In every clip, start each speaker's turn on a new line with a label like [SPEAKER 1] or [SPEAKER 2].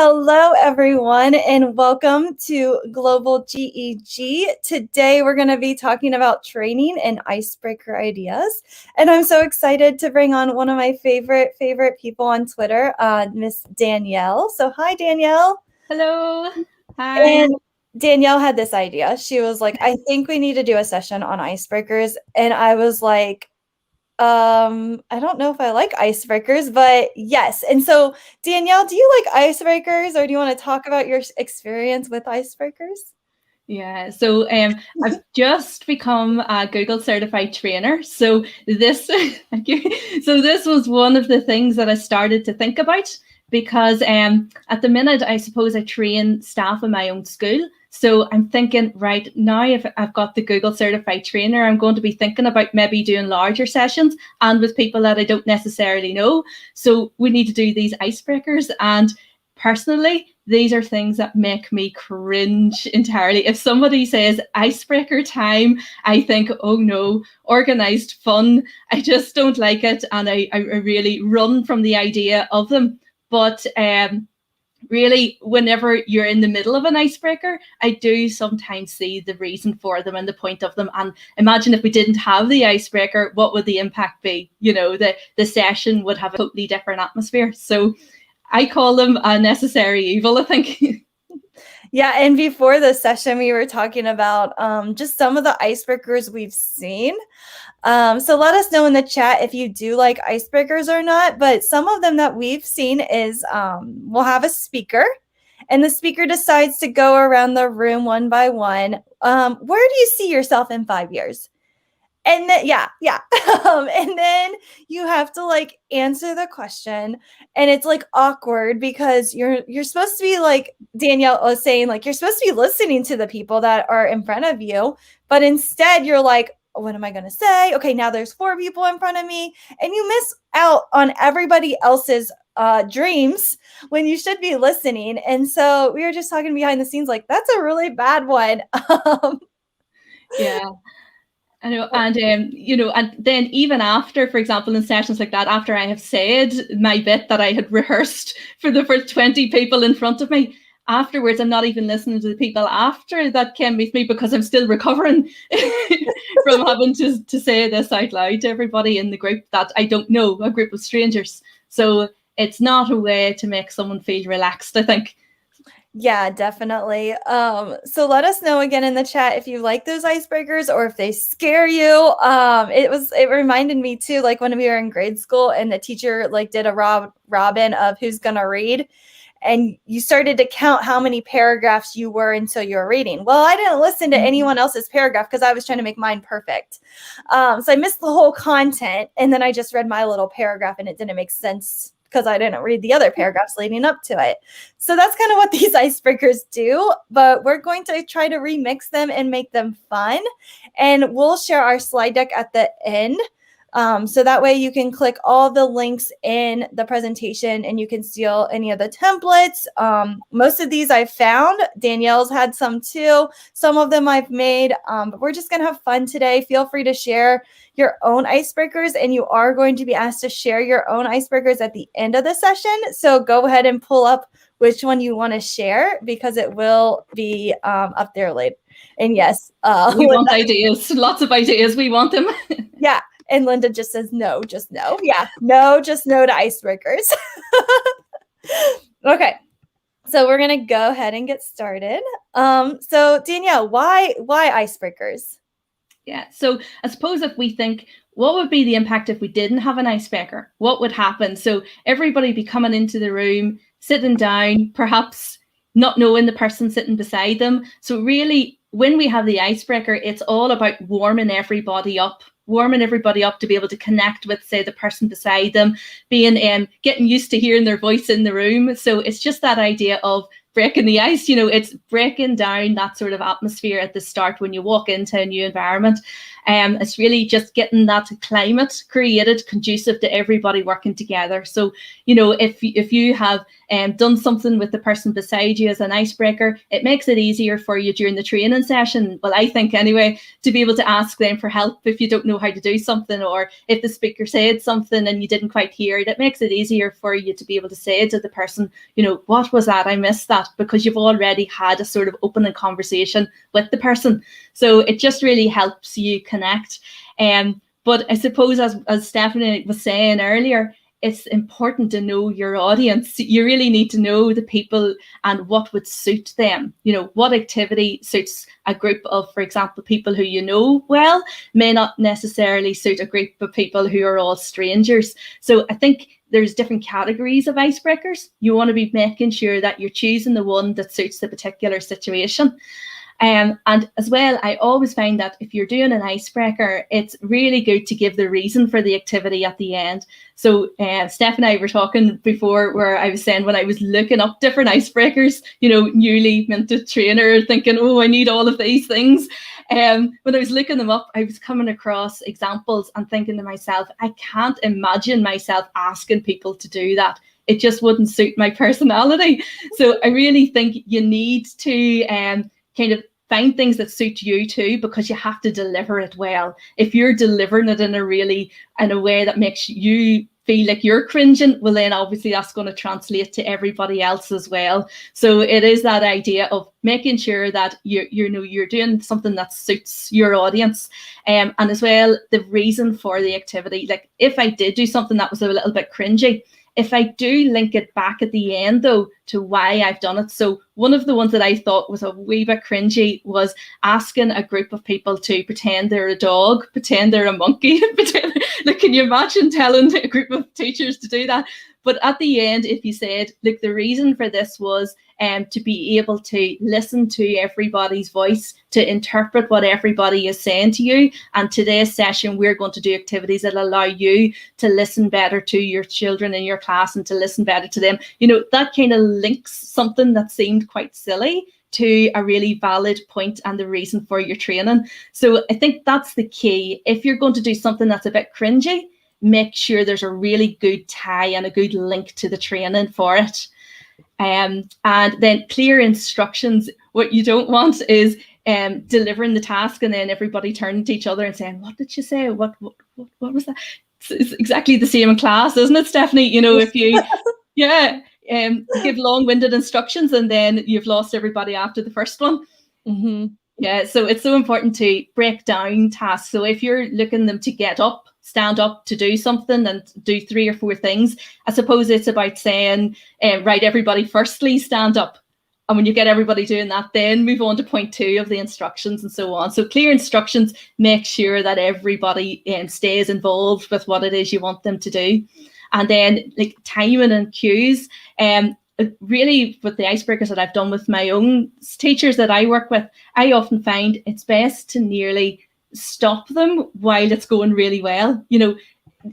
[SPEAKER 1] Hello, everyone, and welcome to Global GEG. Today, we're going to be talking about training and icebreaker ideas. And I'm so excited to bring on one of my favorite people on Twitter, Miss Danielle. So hi, Danielle.
[SPEAKER 2] Hello. Hi.
[SPEAKER 1] And Danielle had this idea. She was like, I think we need to do a session on icebreakers. And I was like, I don't know if I like icebreakers, but yes. And so, Danielle, do you like icebreakers, or do you want to talk about your experience with icebreakers?
[SPEAKER 2] Yeah, so I've just become a Google certified trainer. So this, so this was one of the things that I started to think about because at the minute, I suppose I train staff in my own school. So I'm thinking, right now, if I've got the Google certified trainer, I'm going to be thinking about maybe doing larger sessions and with people that I don't necessarily know. So we need to do these icebreakers. And personally, these are things that make me cringe entirely. If somebody says icebreaker time, I think, oh no, organized fun. I just don't like it. And I really run from the idea of them. But really, whenever you're in the middle of an icebreaker, I do sometimes see the reason for them and the point of them. And imagine if we didn't have the icebreaker, what would the impact be? You know, the session would have a totally different atmosphere. So I call them a necessary evil, I think.
[SPEAKER 1] Yeah, and before the session, we were talking about just some of the icebreakers we've seen. So let us know in the chat if you do like icebreakers or not. But some of them that we've seen is we'll have a speaker, and the speaker decides to go around the room one by one. Where do you see yourself in 5 years? And then, yeah. And then you have to like answer the question, and it's like awkward because you're supposed to be, like Danielle was saying, like you're supposed to be listening to the people that are in front of you, but instead you're like, what am I going to say? Okay, now there's 4 people in front of me, and you miss out on everybody else's dreams when you should be listening. And so we were just talking behind the scenes, like that's a really bad one.
[SPEAKER 2] Yeah. I know, and and then even after, for example, in sessions like that, after I have said my bit that I had rehearsed for the first 20 people in front of me, afterwards, I'm not even listening to the people after that came with me because I'm still recovering from having to say this out loud to everybody in the group that I don't know, a group of strangers. So it's not a way to make someone feel relaxed, I think.
[SPEAKER 1] Yeah, definitely. So let us know again in the chat if you like those icebreakers or if they scare you. It reminded me too, like when we were in grade school and the teacher like did a Robin of who's gonna read, and you started to count how many paragraphs you were until you were reading. Well, I didn't listen to anyone else's paragraph because I was trying to make mine perfect. So I missed the whole content, and then I just read my little paragraph and it didn't make sense because I didn't read the other paragraphs leading up to it. So that's kind of what these icebreakers do, but we're going to try to remix them and make them fun. And we'll share our slide deck at the end. So that way you can click all the links in the presentation and you can steal any of the templates. Most of these I've found. Danielle's had some too. Some of them I've made, but we're just going to have fun today. Feel free to share your own icebreakers, and you are going to be asked to share your own icebreakers at the end of the session. So go ahead and pull up which one you want to share because it will be up there later. And yes,
[SPEAKER 2] we want ideas, lots of ideas. We want them.
[SPEAKER 1] Yeah. And Linda just says, no, just no. Yeah, no, just no to icebreakers. Okay. So we're going to go ahead and get started. So Danielle, why icebreakers?
[SPEAKER 2] Yeah, so I suppose if we think, what would be the impact if we didn't have an icebreaker? What would happen? So everybody be coming into the room, sitting down, perhaps not knowing the person sitting beside them. So really, when we have the icebreaker, it's all about warming everybody up to be able to connect with, say, the person beside them, being getting used to hearing their voice in the room. So it's just that idea of breaking the ice. It's breaking down that sort of atmosphere at the start when you walk into a new environment. It's really just getting that climate created conducive to everybody working together. So, if you have done something with the person beside you as an icebreaker, it makes it easier for you during the training session. Well, I think anyway, to be able to ask them for help if you don't know how to do something, or if the speaker said something and you didn't quite hear it, it makes it easier for you to be able to say to the person, what was that? I missed that, because you've already had a sort of opening conversation with the person. So it just really helps you connect. But I suppose, as Stephanie was saying earlier, it's important to know your audience. You really need to know the people and what would suit them. What activity suits a group of, for example, people who you know well may not necessarily suit a group of people who are all strangers. So I think there's different categories of icebreakers. You want to be making sure that you're choosing the one that suits the particular situation. And as well, I always find that if you're doing an icebreaker, it's really good to give the reason for the activity at the end. So Steph and I were talking before, where I was saying, when I was looking up different icebreakers, newly minted trainer, thinking, oh, I need all of these things. When I was looking them up, I was coming across examples and thinking to myself, I can't imagine myself asking people to do that. It just wouldn't suit my personality. So I really think you need to kind of find things that suit you too, because you have to deliver it well. If you're delivering it in a way that makes you feel like you're cringing, well, then obviously that's going to translate to everybody else as well. So it is that idea of making sure that you're doing something that suits your audience, and as well the reason for the activity. Like, if I did do something that was a little bit cringy, if I do link it back at the end, though, to why I've done it. So one of the ones that I thought was a wee bit cringy was asking a group of people to pretend they're a dog, pretend they're a monkey. Like, can you imagine telling a group of teachers to do that? But at the end, if you said, look, the reason for this was to be able to listen to everybody's voice, to interpret what everybody is saying to you. And today's session, we're going to do activities that allow you to listen better to your children in your class and to listen better to them. That kind of links something that seemed quite silly to a really valid point and the reason for your training. So I think that's the key. If you're going to do something that's a bit cringy, make sure there's a really good tie and a good link to the training for it. And then clear instructions. What you don't want is delivering the task and then everybody turning to each other and saying, what did you say? What was that? It's exactly the same in class, isn't it, Stephanie? If you give long-winded instructions and then you've lost everybody after the first one.
[SPEAKER 1] Mm-hmm.
[SPEAKER 2] Yeah, so it's so important to break down tasks. So if you're looking them to get up, stand up to do something and do 3 or 4 things, I suppose it's about saying, right, everybody, firstly, stand up. And when you get everybody doing that, then move on to point 2 of the instructions and so on. So clear instructions, make sure that everybody stays involved with what it is you want them to do. And then like timing and cues, really with the icebreakers that I've done with my own teachers that I work with, I often find it's best to nearly stop them while it's going really well.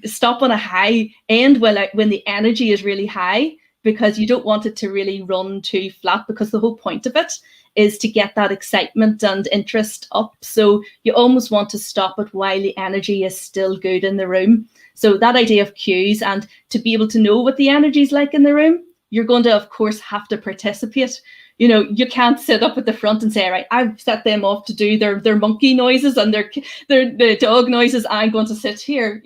[SPEAKER 2] Stop on a high end when the energy is really high, because you don't want it to really run too flat, because the whole point of it is to get that excitement and interest up. So you almost want to stop it while the energy is still good in the room. So that idea of cues, and to be able to know what the energy is like in the room, you're going to, of course, have to participate. You can't sit up at the front and say, right, I've set them off to do their monkey noises and their dog noises. I'm going to sit here,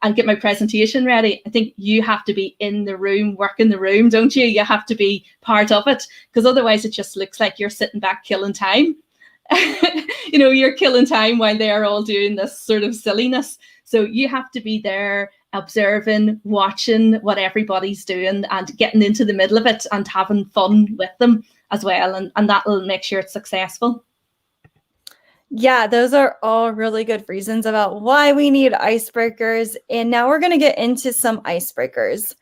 [SPEAKER 2] and get my presentation ready. I think you have to be in the room, work in the room, don't you? You have to be part of it, because otherwise it just looks like you're sitting back killing time. You're killing time while they're all doing this sort of silliness. So you have to be there, observing, watching what everybody's doing and getting into the middle of it and having fun with them as well. And that will make sure it's successful.
[SPEAKER 1] Yeah, those are all really good reasons about why we need icebreakers. And now we're going to get into some icebreakers.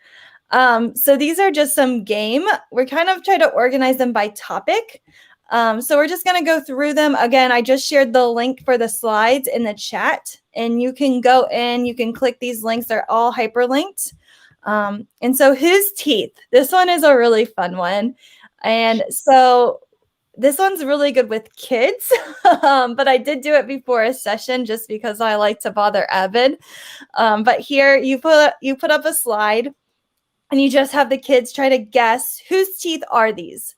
[SPEAKER 1] So these are just some game. We're kind of trying to organize them by topic. So we're just going to go through them. Again, I just shared the link for the slides in the chat, and you can go in, you can click these links. They're all hyperlinked. And so whose teeth? This one is a really fun one. And so this one's really good with kids, but I did do it before a session just because I like to bother Evan. But here you put up a slide and you just have the kids try to guess whose teeth are these.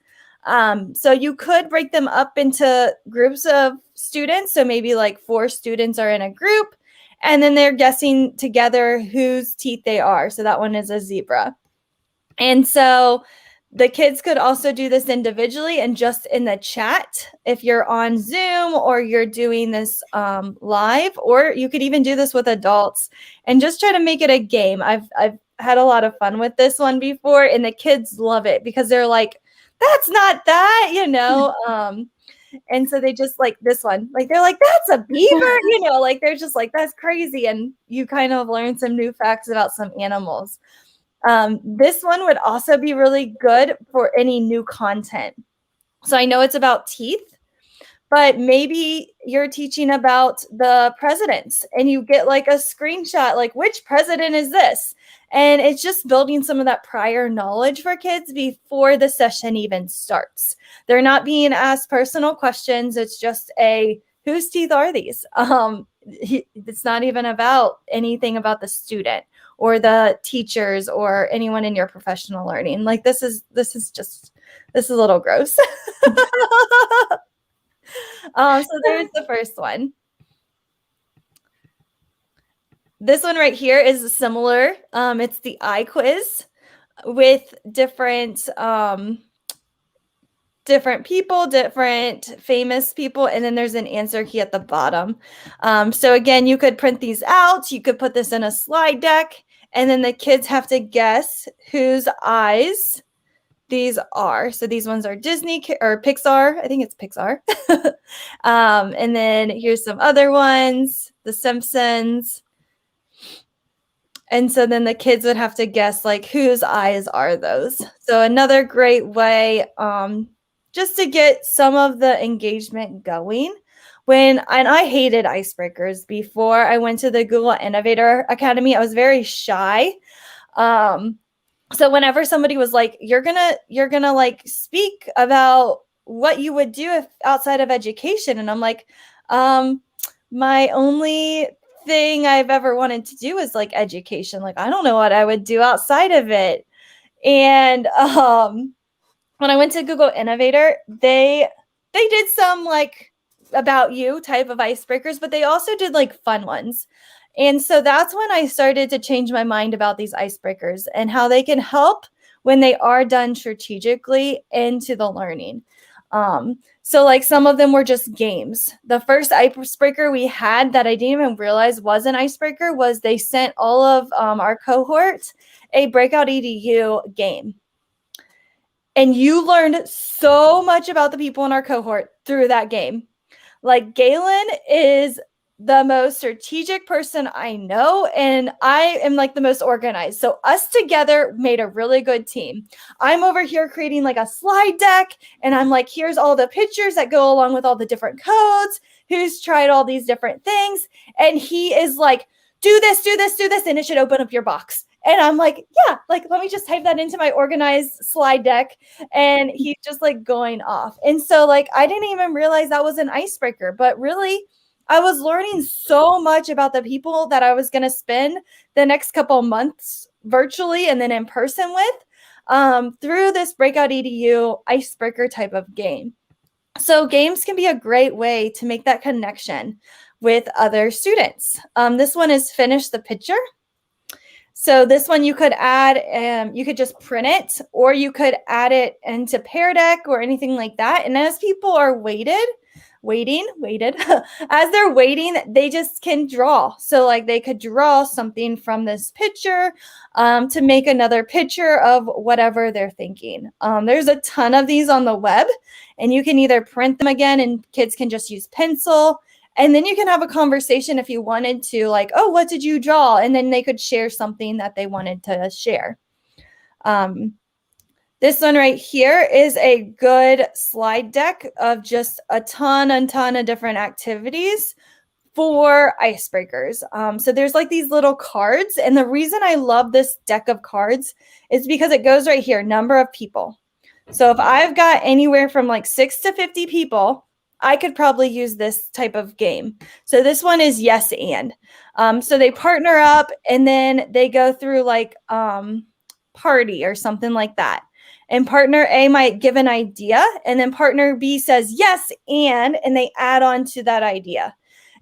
[SPEAKER 1] So you could break them up into groups of students. So maybe like 4 students are in a group, and then they're guessing together whose teeth they are. So that one is a zebra. And so the kids could also do this individually and just in the chat if you're on Zoom or you're doing this live, or you could even do this with adults and just try to make it a game. I've had a lot of fun with this one before, and the kids love it because they're like, that's not that, and so they just like this one, like they're like, that's a beaver, like they're just like, that's crazy. And you kind of learn some new facts about some animals. This one would also be really good for any new content. So I know it's about teeth, but maybe you're teaching about the presidents and you get like a screenshot, like which president is this? And it's just building some of that prior knowledge for kids before the session even starts. They're not being asked personal questions. It's just whose teeth are these? It's not even about anything about the student or the teachers or anyone in your professional learning. Like this is a little gross. So there's the first one. This one right here is similar. It's the eye quiz with different people, different famous people, and then there's an answer key at the bottom. So again, you could print these out. You could put this in a slide deck, and then the kids have to guess whose eyes these are. So these ones are Disney or Pixar. I think it's Pixar. And then here's some other ones, The Simpsons. And so then the kids would have to guess like whose eyes are those. So another great way just to get some of the engagement going. And I hated icebreakers before I went to the Google Innovator Academy. I was very shy. So whenever somebody was like, you're gonna like speak about what you would do if outside of education, and I'm like, my only thing I've ever wanted to do is like education. Like I don't know what I would do outside of it. And when I went to Google Innovator, they did some like about you type of icebreakers, but they also did like fun ones. And so that's when I started to change my mind about these icebreakers and how they can help when they are done strategically into the learning. So like some of them were just games. The first icebreaker we had that I didn't even realize was an icebreaker was they sent all of our cohort a Breakout EDU game. And you learned so much about the people in our cohort through that game. Like Galen is the most strategic person I know, and I am like the most organized. So us together made a really good team. I'm over here creating like a slide deck, and I'm like, here's all the pictures that go along with all the different codes, who's tried all these different things. And he is like, do this, and it should open up your box. And I'm like, yeah, like, let me just type that into my organized slide deck. And he's just like going off. And so like, I didn't even realize that was an icebreaker, but really, I was learning so much about the people that I was going to spend the next couple months virtually and then in person with through this Breakout EDU icebreaker type of game. So games can be a great way to make that connection with other students. This one is Finish the Picture. So this one you could add, you could just print it, or you could add it into Pear Deck or anything like that. And as people are waited, as they're waiting, they just can draw. So like they could draw something from this picture to make another picture of whatever they're thinking. There's a ton of these on the web, and you can either print them again and kids can just use pencil. And then you can have a conversation if you wanted to, like, oh, what did you draw? And then they could share something that they wanted to share. This one right here is a good slide deck of just a ton of different activities for icebreakers. So there's like these little cards. And the reason I love this deck of cards is because it goes right here, number of people. So if I've got anywhere from like 6 to 50 people, I could probably use this type of game. So this one is yes and. So they partner up and then they go through like party or something like that. And partner A might give an idea, and then partner B says yes and they add on to that idea.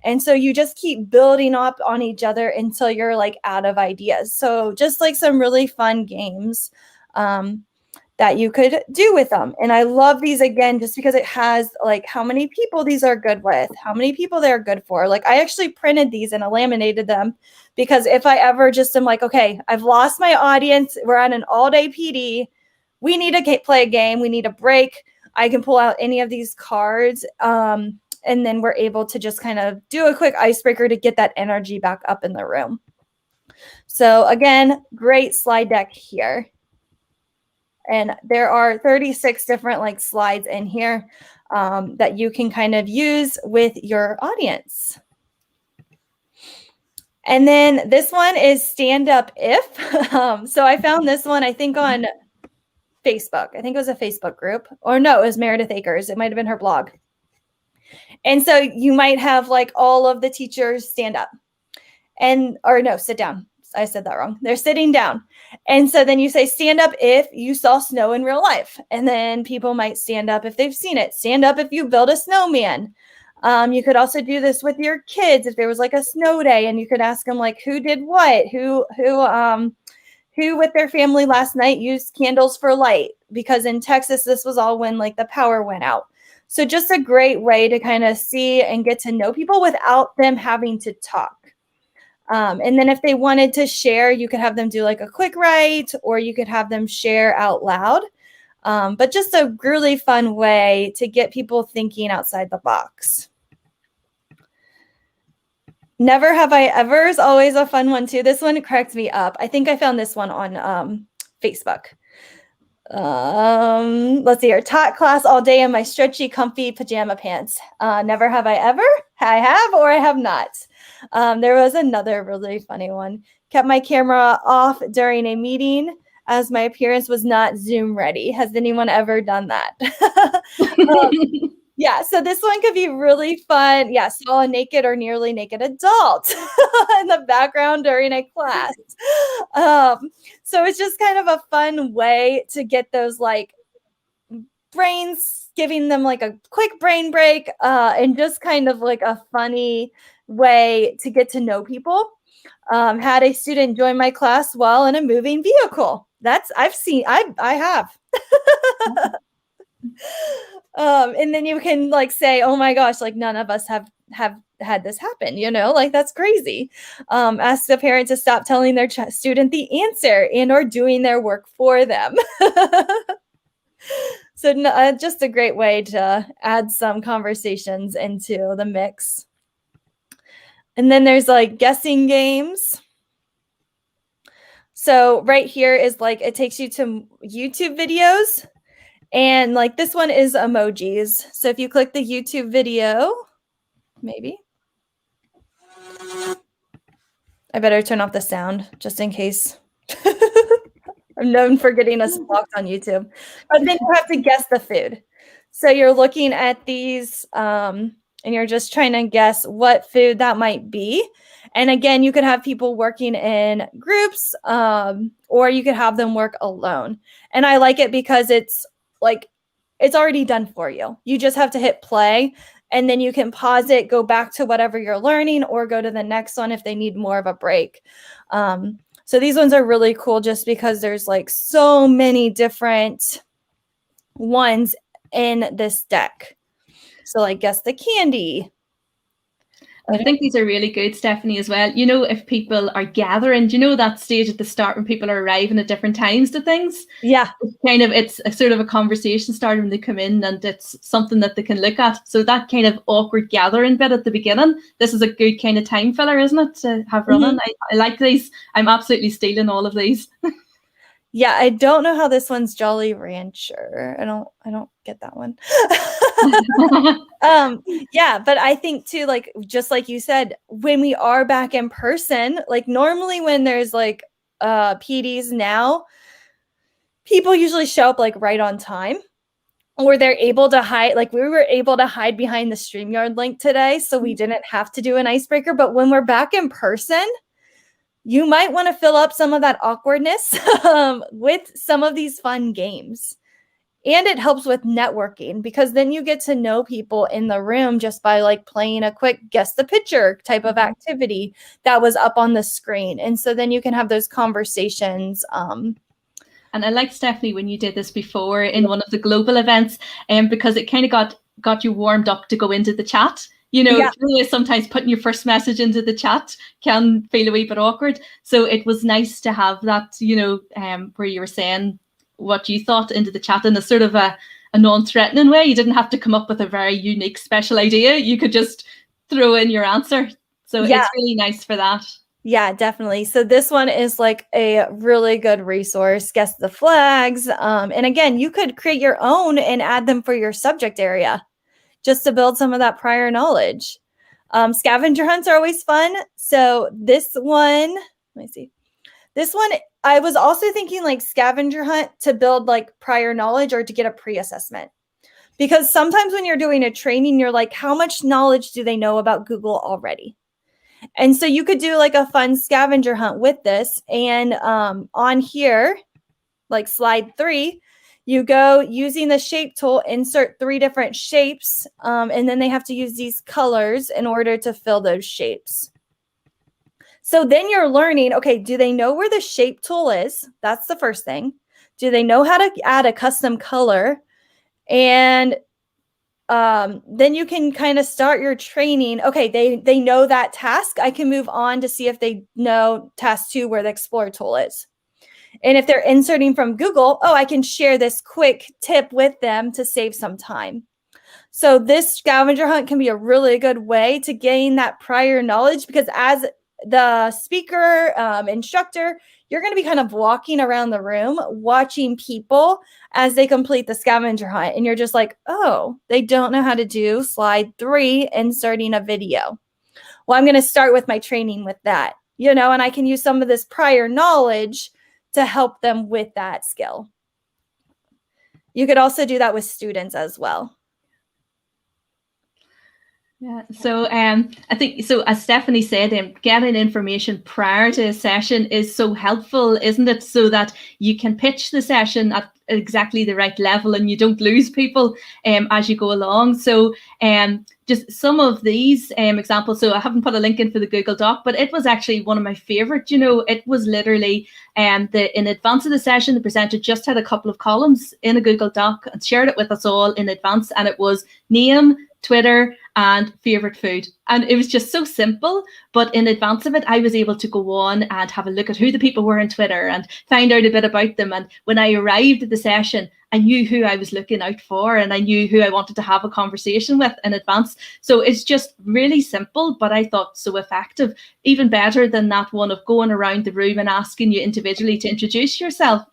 [SPEAKER 1] And so you just keep building up on each other until you're like out of ideas. So just like some really fun games that you could do with them. And I love these again, just because it has like how many people these are good with, how many people they're good for. Like I actually printed these and I laminated them because if I ever just am like, okay, I've lost my audience, we're on an all-day PD, we need to play a game, we need a break, I can pull out any of these cards. And then we're able to just kind of do a quick icebreaker to get that energy back up in the room. So again, great slide deck here. And there are 36 different like slides in here that you can kind of use with your audience. And then this one is Stand Up If. So I found this one, I think on Facebook. I think it was a Facebook group. Or no, it was Meredith Akers. It might have been her blog. And so you might have like all of the teachers stand up or no, sit down. I said that wrong. They're sitting down. And so then you say, stand up if you saw snow in real life. And then people might stand up if they've seen it. Stand up if you build a snowman. You could also do this with your kids if there was like a snow day and you could ask them like who did what, who with their family last night used candles for light, because in Texas, this was all when like the power went out. So just a great way to kind of see and get to know people without them having to talk. And then if they wanted to share, you could have them do like a quick write, or you could have them share out loud. But just a really fun way to get people thinking outside the box. Never Have I Ever is always a fun one too. This one cracks me up. I think I found this one on Facebook. Let's see here. Taught class all day in my stretchy, comfy pajama pants. Never have I ever. I have or I have not. There was another really funny one. Kept my camera off during a meeting as my appearance was not Zoom ready. Has anyone ever done that? Yeah, so this one could be really fun. Yeah, saw a naked or nearly naked adult in the background during a class. So it's just kind of a fun way to get those like brains, giving them like a quick brain break and just kind of like a funny way to get to know people. Had a student join my class while in a moving vehicle. I have. And then you can like say, oh my gosh, like none of us have had this happen, like that's crazy. Ask the parent to stop telling their student the answer and or doing their work for them. So just a great way to add some conversations into the mix. And then there's like guessing games. So right here is like, it takes you to YouTube videos. And like this one is emojis. So if you click the YouTube video, maybe. I better turn off the sound just in case. I'm known for getting us blocked on YouTube. But then you have to guess the food. So you're looking at these and you're just trying to guess what food that might be. And again, you could have people working in groups or you could have them work alone. And I like it because it's like it's already done for you. You just have to hit play and then you can pause it, go back to whatever you're learning or go to the next one if they need more of a break. So these ones are really cool just because there's like so many different ones in this deck. So like guess the candy.
[SPEAKER 2] I think these are really good, Stephanie, as well. If people are gathering, that stage at the start when people are arriving at different times to things?
[SPEAKER 1] Yeah.
[SPEAKER 2] It's a sort of a conversation starter when they come in and it's something that they can look at. So that kind of awkward gathering bit at the beginning, this is a good kind of time filler, isn't it, to have running? I like these. I'm absolutely stealing all of these.
[SPEAKER 1] Yeah, I don't know how this one's Jolly Rancher. I don't get that one. Yeah, but I think too, like just like you said, when we are back in person, like normally when there's like PDs now, people usually show up like right on time, or they're able to hide. Like we were able to hide behind the StreamYard link today, so we didn't have to do an icebreaker. But when we're back in person, you might want to fill up some of that awkwardness with some of these fun games. And it helps with networking, because then you get to know people in the room just by like playing a quick guess the picture type of activity that was up on the screen. And so then you can have those conversations.
[SPEAKER 2] And I liked, Stephanie, when you did this before in one of the global events, because it kind of got you warmed up to go into the chat. You know,
[SPEAKER 1] Yeah.
[SPEAKER 2] really sometimes putting your first message into the chat can feel a wee bit awkward. So it was nice to have that, you know, where you were saying what you thought into the chat in a sort of a non-threatening way. You didn't have to come up with a very unique special idea. You could just throw in your answer. So it's really nice for that.
[SPEAKER 1] Yeah, definitely. So this one is like a really good resource. Guess the flags. And again, you could create your own and add them for your subject area just to build some of that prior knowledge. Scavenger hunts are always fun. So this one, let me see. This one, I was also thinking like scavenger hunt to build like prior knowledge or to get a pre-assessment. Because sometimes when you're doing a training, you're like, how much knowledge do they know about Google already? And so you could do like a fun scavenger hunt with this. And on here, like slide 3, you go using the shape tool, insert 3 different shapes. And then they have to use these colors in order to fill those shapes. So then you're learning, okay, do they know where the shape tool is? That's the first thing. Do they know how to add a custom color? And then you can kind of start your training. Okay, they know that task. I can move on to see if they know task 2, where the Explore tool is. And if they're inserting from Google, oh, I can share this quick tip with them to save some time. So this scavenger hunt can be a really good way to gain that prior knowledge, because as the speaker, instructor, you're going to be kind of walking around the room, watching people as they complete the scavenger hunt. And you're just like, oh, they don't know how to do slide 3, inserting a video. Well, I'm going to start with my training with that, you know, and I can use some of this prior knowledge to help them with that skill. You could also do that with students as well.
[SPEAKER 2] Yeah, so I think, so as Stephanie said, getting information prior to a session is so helpful, isn't it? So that you can pitch the session at exactly the right level and you don't lose people as you go along. So just some of these examples. So I haven't put a link in for the Google Doc, but it was actually one of my favorite. You know, it was literally in advance of the session, the presenter just had a couple of columns in a Google Doc and shared it with us all in advance. And it was name, Twitter, and favorite food. And it was just so simple. But in advance of it, I was able to go on and have a look at who the people were on Twitter and find out a bit about them. And when I arrived at the session, I knew who I was looking out for and I knew who I wanted to have a conversation with in advance. So it's just really simple, but I thought so effective. Even better than that one of going around the room and asking you individually to introduce yourself.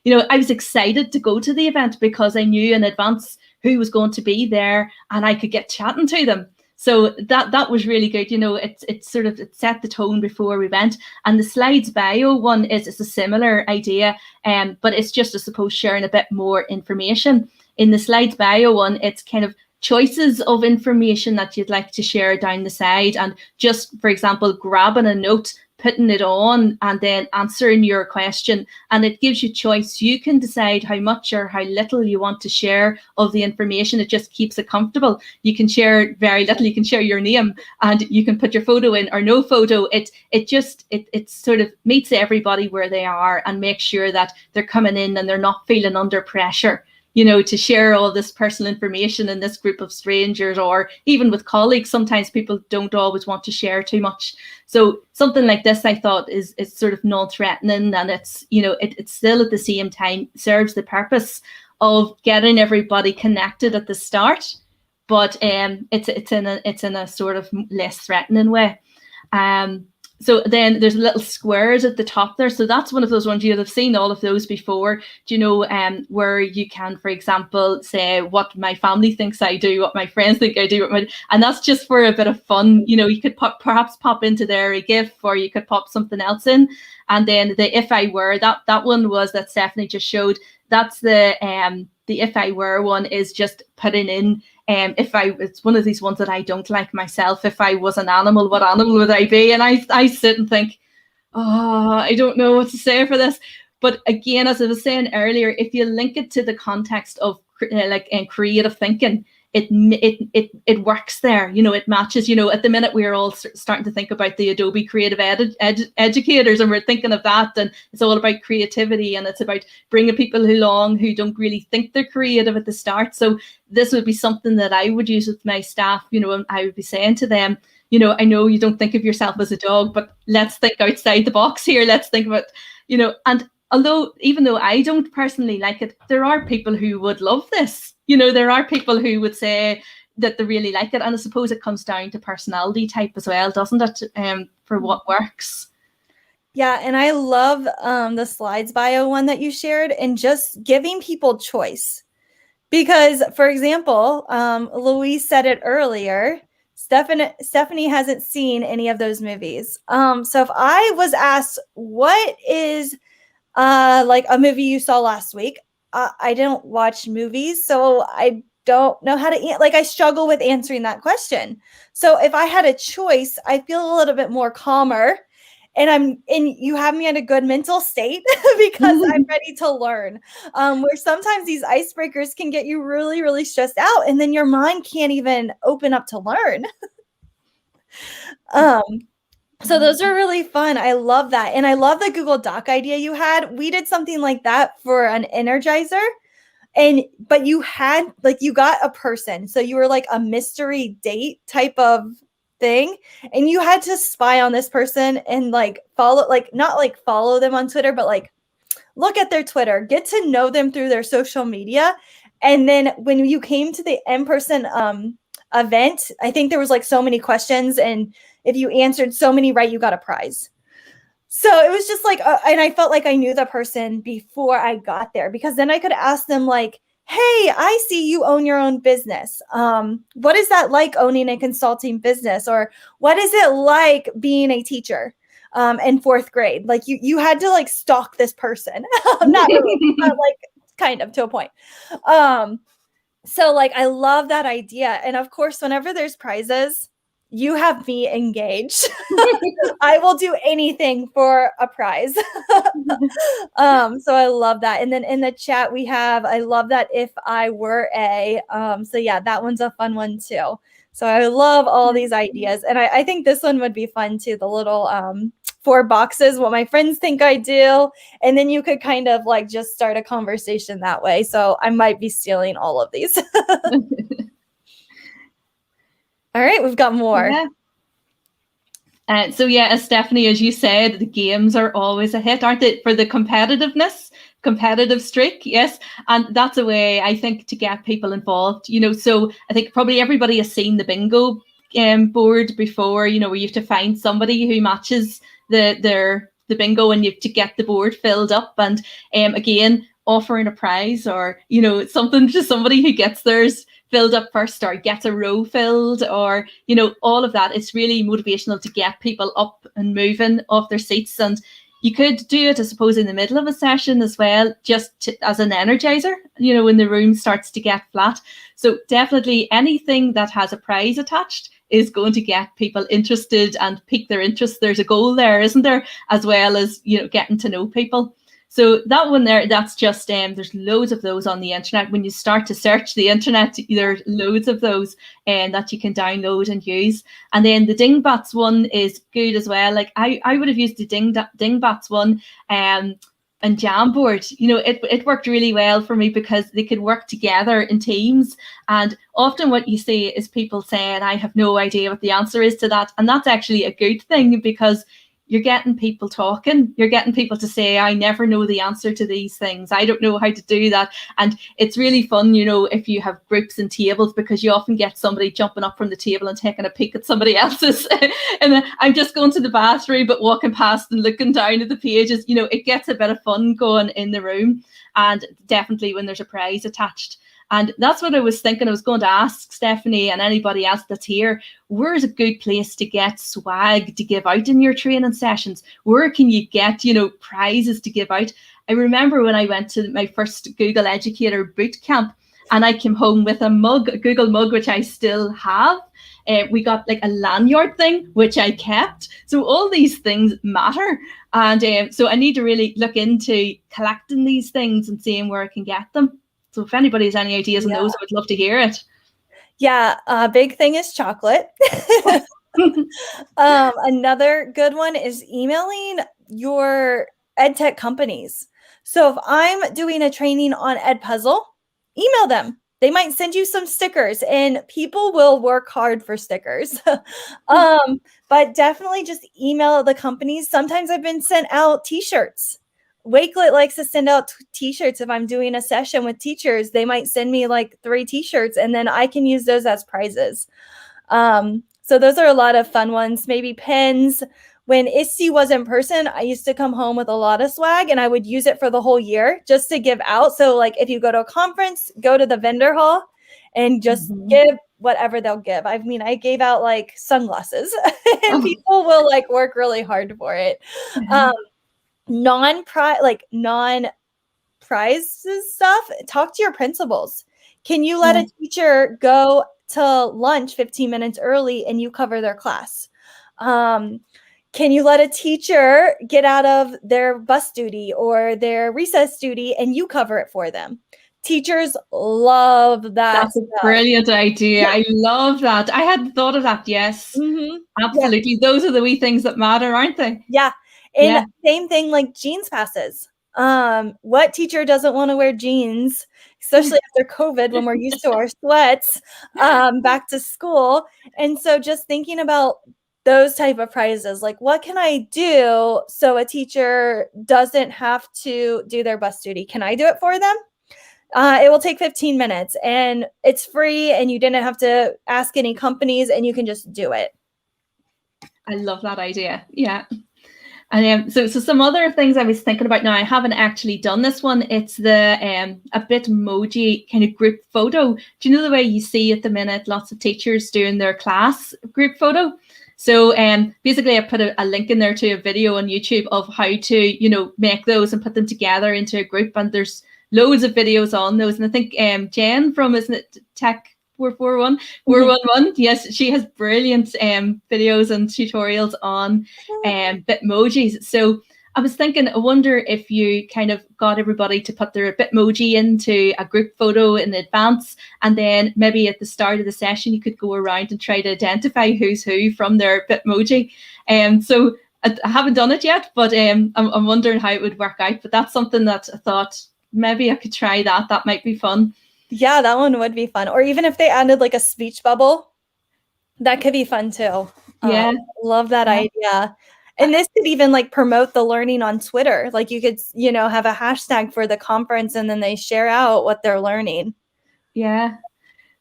[SPEAKER 2] You know, I was excited to go to the event because I knew in advance who was going to be there and I could get chatting to them. So that was really good. You know, it set the tone before we went. And the slides bio one is a similar idea, but it's just, I suppose, sharing a bit more information. In the slides bio one, it's kind of choices of information that you'd like to share down the side, and just, for example, grabbing a note, putting it on, and then answering your question. And it gives you choice. You can decide how much or how little you want to share of the information. It just keeps it comfortable. You can share very little. You can share your name and you can put your photo in or no photo. It sort of meets everybody where they are and makes sure that they're coming in and they're not feeling under pressure, you know, to share all this personal information in this group of strangers, or even with colleagues. Sometimes people don't always want to share too much. So something like this, I thought, is sort of non-threatening, and it's, you know, it's still at the same time serves the purpose of getting everybody connected at the start, but it's in a sort of less threatening way. So then there's little squares at the top there. So that's one of those ones, you'll have seen all of those before, you know, where you can, for example, say what my family thinks I do, what my friends think I do, and that's just for a bit of fun. You know, you could perhaps pop into there a GIF, or you could pop something else in. And then the if I were, that one was that Stephanie just showed. that's the if I were one is just putting in it's one of these ones that I don't like myself. If I was an animal, what animal would I be? And I sit and think, oh, I don't know what to say for this. But again, as I was saying earlier, if you link it to the context of creative thinking, it works there. It matches. At the minute we're all starting to think about the Adobe Creative Educators, and we're thinking of that, and it's all about creativity, and it's about bringing people along who don't really think they're creative at the start. So this would be something that I would use with my staff. And I would be saying to them, I know you don't think of yourself as a dog, but let's think outside the box here. Let's think about, and even though I don't personally like it, there are people who would love this. There are people who would say that they really like it. And I suppose it comes down to personality type as well, doesn't it? For what works.
[SPEAKER 1] Yeah, and I love the slides bio one that you shared, and just giving people choice. Because, for example, Louise said it earlier, Stephanie hasn't seen any of those movies. So if I was asked, what is like a movie you saw last week? I don't watch movies, so I don't know how to I struggle with answering that question. So if I had a choice, I feel a little bit more calmer, and you have me in a good mental state because I'm ready to learn. Where sometimes these icebreakers can get you really, really stressed out, and then your mind can't even open up to learn. So those are really fun. I love that. And I love the Google Doc idea you had. We did something like that for an Energizer. But you had, you got a person. So you were like a mystery date type of thing. And you had to spy on this person and follow, not follow them on Twitter, but look at their Twitter, get to know them through their social media. And then when you came to the in-person event, I think there was so many questions, and if you answered so many right, you got a prize. So it was just and I felt like I knew the person before I got there, because then I could ask them hey, I see you own your own business. What is that like, owning a consulting business? Or what is it like being a teacher in fourth grade? You had to stalk this person. Not really, but kind of to a point. So I love that idea. And of course, whenever there's prizes, you have me engaged. I will do anything for a prize. So I love that. And then in the chat we have, I love that if I were a, so yeah, that one's a fun one too. So I love all these ideas. And I think this one would be fun too. The little 4 boxes, what my friends think I do. And then you could kind of just start a conversation that way. So I might be stealing all of these. All right, we've got more.
[SPEAKER 2] Yeah. So yeah, as Stephanie, as you said, the games are always a hit, aren't they? For the competitive streak, yes. And that's a way, I think, to get people involved. So I think probably everybody has seen the bingo board before, where you have to find somebody who matches the bingo, and you have to get the board filled up. And again, offering a prize, or something to somebody who gets theirs filled up first, or gets a row filled, or all of that. It's really motivational to get people up and moving off their seats. And you could do it, I suppose, in the middle of a session as well, just as an energizer, when the room starts to get flat. So definitely anything that has a prize attached is going to get people interested and pique their interest. There's a goal there, isn't there? As well as getting to know people. So that one there, that's just, there's loads of those on the internet. When you start to search the internet, there's loads of those that you can download and use. And then the Dingbats one is good as well. I would have used the Dingbats one and Jamboard. It worked really well for me, because they could work together in teams. And often what you see is people saying, I have no idea what the answer is to that. And that's actually a good thing, because you're getting people talking. You're getting people to say, I never know the answer to these things. I don't know how to do that. And it's really fun, if you have groups and tables, because you often get somebody jumping up from the table and taking a peek at somebody else's. And I'm just going to the bathroom, but walking past and looking down at the pages, it gets a bit of fun going in the room. And definitely when there's a prize attached. And that's what I was thinking. I was going to ask Stephanie and anybody else that's here, where's a good place to get swag to give out in your training sessions? Where can you get, prizes to give out? I remember when I went to my first Google Educator boot camp, and I came home with a mug, a Google mug, which I still have. We got like a lanyard thing, which I kept. So all these things matter. And so I need to really look into collecting these things and seeing where I can get them. So if anybody has any ideas on those, I would love to hear it.
[SPEAKER 1] Yeah, a big thing is chocolate. Another good one is emailing your EdTech companies. So if I'm doing a training on Edpuzzle, email them. They might send you some stickers, and people will work hard for stickers. But definitely just email the companies. Sometimes I've been sent out t-shirts. Wakelet likes to send out t-shirts. If I'm doing a session with teachers, they might send me like 3 t-shirts, and then I can use those as prizes. So those are a lot of fun ones. Maybe pens. When ISTE was in person, I used to come home with a lot of swag, and I would use it for the whole year just to give out. So like if you go to a conference, go to the vendor hall and just give whatever they'll give. I mean, I gave out like sunglasses and people will like work really hard for it. Non-prizes stuff, talk to your principals. Can you let a teacher go to lunch 15 minutes early and you cover their class? Can you let a teacher get out of their bus duty or their recess duty and you cover it for them? Teachers love that.
[SPEAKER 2] That's a brilliant idea. I love that. I hadn't thought of that. Yes, absolutely. Yeah. Those are the wee things that matter, aren't they?
[SPEAKER 1] Yeah. And same thing like jeans passes. What teacher doesn't want to wear jeans, especially after COVID when we're used to our sweats back to school? And so just thinking about those type of prizes, like what can I do so a teacher doesn't have to do their bus duty? Can I do it for them? It will take 15 minutes and it's free and you didn't have to ask any companies and you can just do it.
[SPEAKER 2] I love that idea. Yeah. And so some other things I was thinking about now, I haven't actually done this one. It's the a Bitmoji kind of group photo. Do you know the way you see at the minute lots of teachers doing their class group photo? So basically I put a link in there to a video on YouTube of how to, make those and put them together into a group. And there's loads of videos on those. And I think Jen from, isn't it, Tech 411, yes, she has brilliant videos and tutorials on Bitmojis. So I was thinking, I wonder if you kind of got everybody to put their Bitmoji into a group photo in advance, and then maybe at the start of the session you could go around and try to identify who's who from their Bitmoji. So I haven't done it yet, but I'm wondering how it would work out. But that's something that I thought maybe I could try that. That might be fun.
[SPEAKER 1] Yeah, that one would be fun. Or even if they added like a speech bubble, that could be fun too.
[SPEAKER 2] Yeah.
[SPEAKER 1] Love that idea. And this could even like promote the learning on Twitter. Like you could, have a hashtag for the conference and then they share out what they're learning.
[SPEAKER 2] Yeah.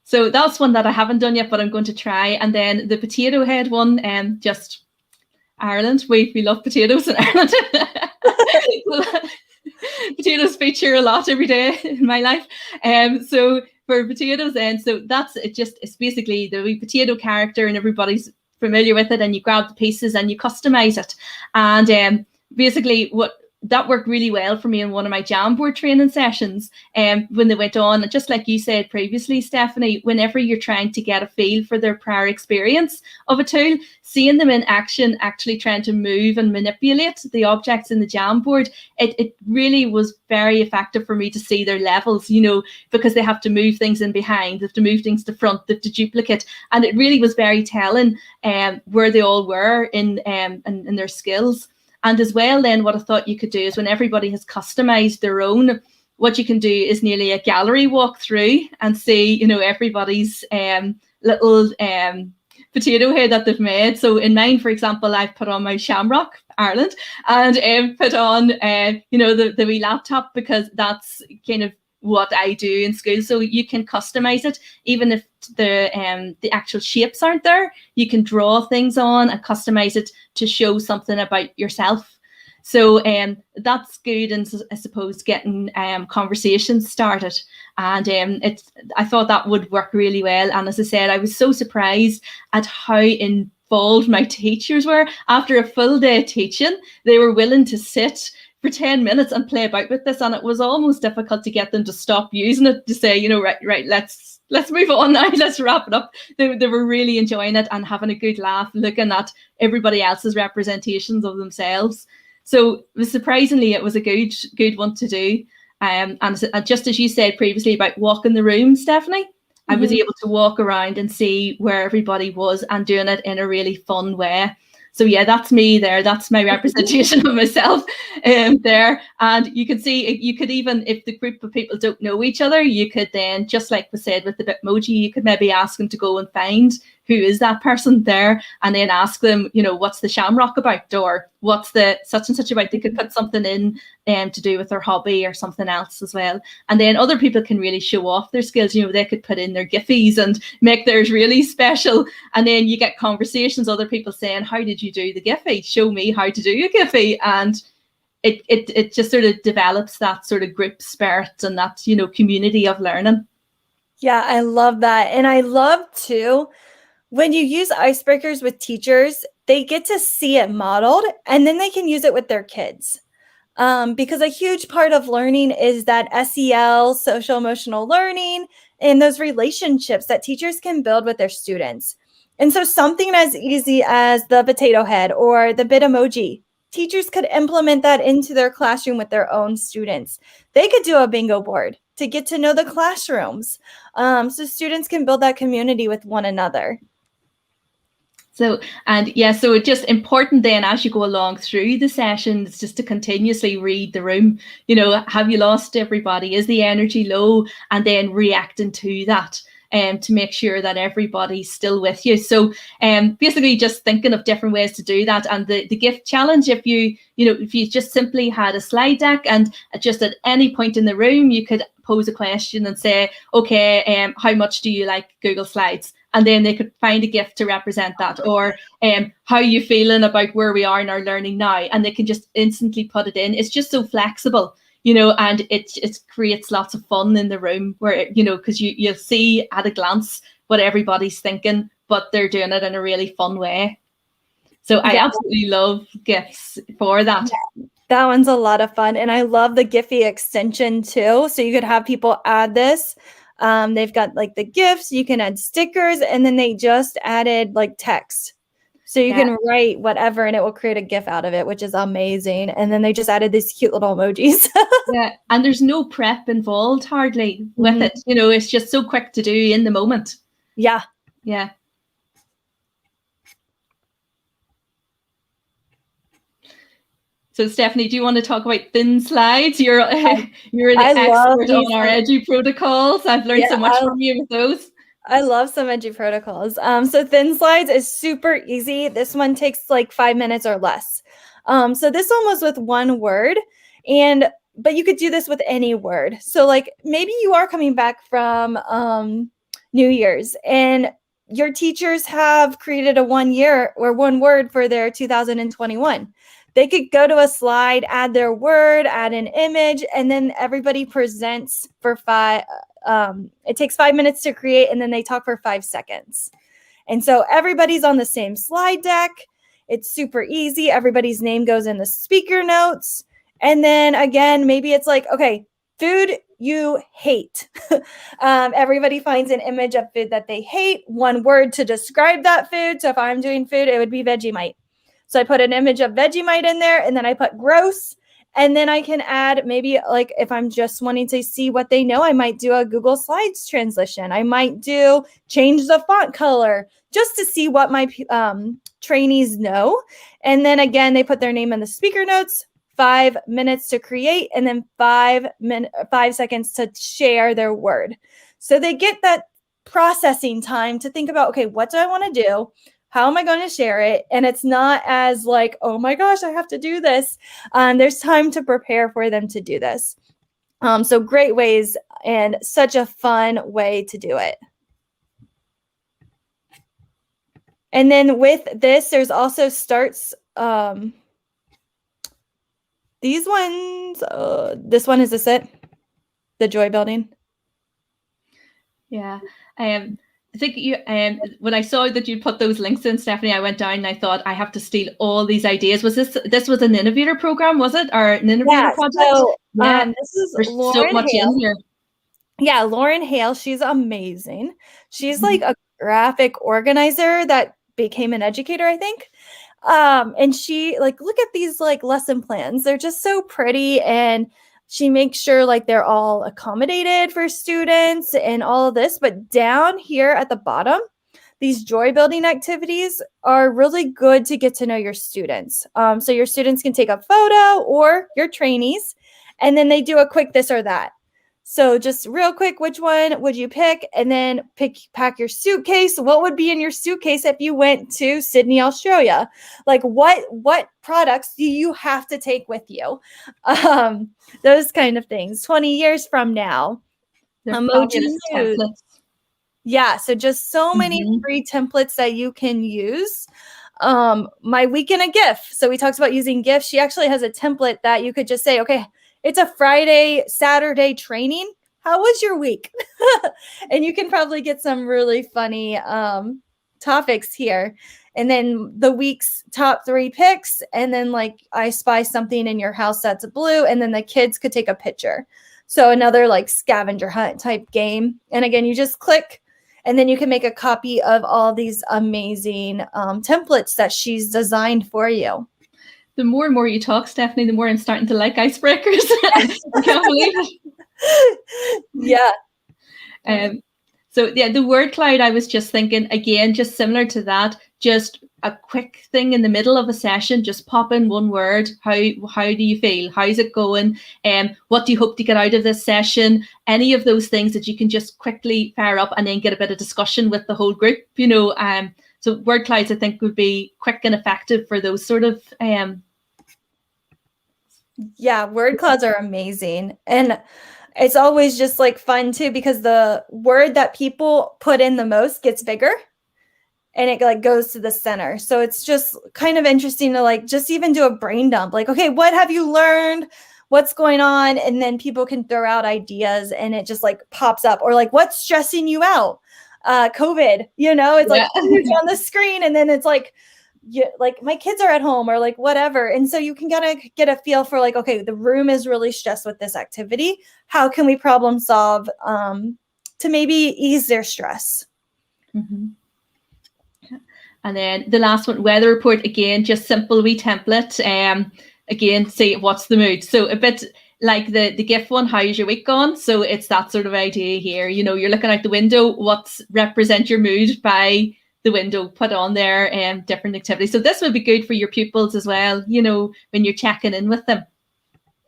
[SPEAKER 2] So that's one that I haven't done yet, but I'm going to try. And then the potato head one, just Ireland. We love potatoes in Ireland. Potatoes feature a lot every day in my life. So for potatoes then, so it's basically the wee potato character and everybody's familiar with it, and you grab the pieces and you customize it. And basically that worked really well for me in one of my Jamboard training sessions when they went on. And just like you said previously, Stephanie, whenever you're trying to get a feel for their prior experience of a tool, seeing them in action, actually trying to move and manipulate the objects in the Jamboard, it really was very effective for me to see their levels, because they have to move things in behind, they have to move things to front, they have to duplicate. And it really was very telling where they all were in their skills. And as well, then what I thought you could do is when everybody has customized their own, what you can do is nearly a gallery walk through and see, everybody's little potato head that they've made. So in mine, for example, I've put on my Shamrock Ireland and put on, the wee laptop, because that's kind of what I do in school. So you can customize it, even if the actual shapes aren't there. You can draw things on and customize it to show something about yourself. So that's good, and I suppose getting conversations started. And I thought that would work really well. And as I said, I was so surprised at how involved my teachers were. After a full day of teaching, they were willing to sit for 10 minutes and play about with this, and it was almost difficult to get them to stop using it, to say, you know, right, let's move on now, let's wrap it up. They were really enjoying it and having a good laugh, looking at everybody else's representations of themselves. So surprisingly, it was a good one to do. And just as you said previously about walking the room, Stephanie, I was able to walk around and see where everybody was and doing it in a really fun way. So yeah, that's me there. That's my representation of myself there. And you could see, you could even, if the group of people don't know each other, you could then, just like we said with the Bitmoji, you could maybe ask them to go and find who is that person there, and then ask them, you know, what's the shamrock about, or what's the such and such about. They could put something in to do with their hobby or something else as well. And then other people can really show off their skills. You know, they could put in their Giphies and make theirs really special. And then you get conversations, other people saying, how did you do the Giphy? Show me how to do a Giphy. And it just sort of develops that sort of group spirit and that, you know, community of learning.
[SPEAKER 1] Yeah, I love that. And I love too, when you use icebreakers with teachers, they get to see it modeled and then they can use it with their kids. Because a huge part of learning is that SEL, social emotional learning, and those relationships that teachers can build with their students. And so something as easy as the potato head or the Bitmoji, teachers could implement that into their classroom with their own students. They could do a bingo board to get to know the classrooms. So students can build that community with one another.
[SPEAKER 2] So it's just important then, as you go along through the sessions, just to continuously read the room. You know, have you lost everybody? Is the energy low? And then reacting to that. To make sure that everybody's still with you. So basically just thinking of different ways to do that. And the gift challenge, if you just simply had a slide deck and just at any point in the room, you could pose a question and say, okay, how much do you like Google Slides? And then they could find a gift to represent that, or how are you feeling about where we are in our learning now? And they can just instantly put it in. It's just so flexible. You know, and it creates lots of fun in the room where, you know, because you'll see at a glance what everybody's thinking, but they're doing it in a really fun way. So I absolutely love GIFs for that.
[SPEAKER 1] Yeah, that one's a lot of fun. And I love the Giphy extension too. So you could have people add this. They've got like the GIFs, you can add stickers, and then they just added like text. So you can write whatever and it will create a GIF out of it, which is amazing. And then they just added these cute little emojis.
[SPEAKER 2] Yeah, and there's no prep involved hardly with it. You know, it's just so quick to do in the moment.
[SPEAKER 1] Yeah.
[SPEAKER 2] Yeah. So Stephanie, do you want to talk about thin slides? You're the expert on our Edu protocols. I've learned so much from you with those.
[SPEAKER 1] I love some Edu protocols. So thin slides is super easy. This one takes like 5 minutes or less. So this one was with one word, but you could do this with any word. So like maybe you are coming back from New Year's and your teachers have created a 1 year or one word for their 2021. They could go to a slide, add their word, add an image, and then everybody presents for it takes 5 minutes to create, and then they talk for 5 seconds. And so everybody's on the same slide deck. It's super easy. Everybody's name goes in the speaker notes. And then again, maybe it's like, okay, food you hate. Everybody finds an image of food that they hate, one word to describe that food. So if I'm doing food, it would be Vegemite. So I put an image of Vegemite in there, and then I put gross. And then I can add maybe like if I'm just wanting to see what they know, I might do a Google Slides translation. I might do change the font color just to see what my trainees know. And then again, they put their name in the speaker notes, 5 minutes to create, and then 5 seconds to share their word. So they get that processing time to think about, okay, what do I want to do? How am I going to share it? And it's not as like, oh my gosh, I have to do this. There's time to prepare for them to do this. So great ways and such a fun way to do it. And then with this, there's also starts. These ones, this one, is this it? The joy building?
[SPEAKER 2] Yeah. I think you when I saw that you put those links in, Stephanie, I went down and I thought I have to steal all these ideas. Was this was an innovator program, was it? Or an innovator
[SPEAKER 1] Yeah,
[SPEAKER 2] project?
[SPEAKER 1] so
[SPEAKER 2] Yeah.
[SPEAKER 1] this is
[SPEAKER 2] There's so
[SPEAKER 1] Lauren
[SPEAKER 2] much
[SPEAKER 1] Hale.
[SPEAKER 2] in here.
[SPEAKER 1] Yeah, Lauren Hale, she's amazing. She's
[SPEAKER 2] Mhm.
[SPEAKER 1] like a graphic organizer that became an educator, I think. And she like look at these like lesson plans. They're just so pretty, and she makes sure like they're all accommodated for students and all of this. But down here at the bottom, these joy building activities are really good to get to know your students. So your students can take a photo or your trainees, and then they do a quick this or that. So just real quick, which one would you pick? And then pack your suitcase. What would be in your suitcase if you went to Sydney, Australia? Like what products do you have to take with you? Those kind of things. 20 years from now.
[SPEAKER 2] They're
[SPEAKER 1] Emoji
[SPEAKER 2] fabulous
[SPEAKER 1] news.
[SPEAKER 2] templates.
[SPEAKER 1] Yeah, so just so many
[SPEAKER 2] Mhm.
[SPEAKER 1] free templates that you can use. My week in a GIF. So we talked about using GIFs. She actually has a template that you could just say, okay, it's a Friday, Saturday training. How was your week? And you can probably get some really funny topics here. And then the week's top 3 picks. And then like I spy something in your house that's blue. And then the kids could take a picture. So another like scavenger hunt type game. And again, you just click and then you can make a copy of all these amazing templates that she's designed for you.
[SPEAKER 2] The more and more you talk, Stephanie, the more I'm starting to like icebreakers. I can't believe it.
[SPEAKER 1] Yeah.
[SPEAKER 2] So yeah, the word cloud, I was just thinking again, just similar to that, just a quick thing in the middle of a session, just pop in one word. How do you feel? How's it going? What do you hope to get out of this session? Any of those things that you can just quickly fire up and then get a bit of discussion with the whole group, you know. So word clouds, I think, would be quick and effective for those sort of
[SPEAKER 1] Yeah, word clouds are amazing. And it's always just like fun too, because the word that people put in the most gets bigger and it like goes to the center. So it's just kind of interesting to like just even do a brain dump. Like, okay, what have you learned? What's going on? And then people can throw out ideas and it just like pops up. Or like, what's stressing you out? COVID, you know, it's like huge on the screen. And then it's like, like my kids are at home or like whatever. And so you can kind of get a feel for like, okay, the room is really stressed with this activity. How can we problem solve to maybe ease their stress?
[SPEAKER 2] Mm-hmm. And then the last one, weather report, again, just simple wee template. Again, say what's the mood. So a bit like the GIF one, how's your week gone? So it's that sort of idea here. You know, you're looking out the window, what's represent your mood by the window, put on there different activities. So this would be good for your pupils as well, you know, when you're checking in with them.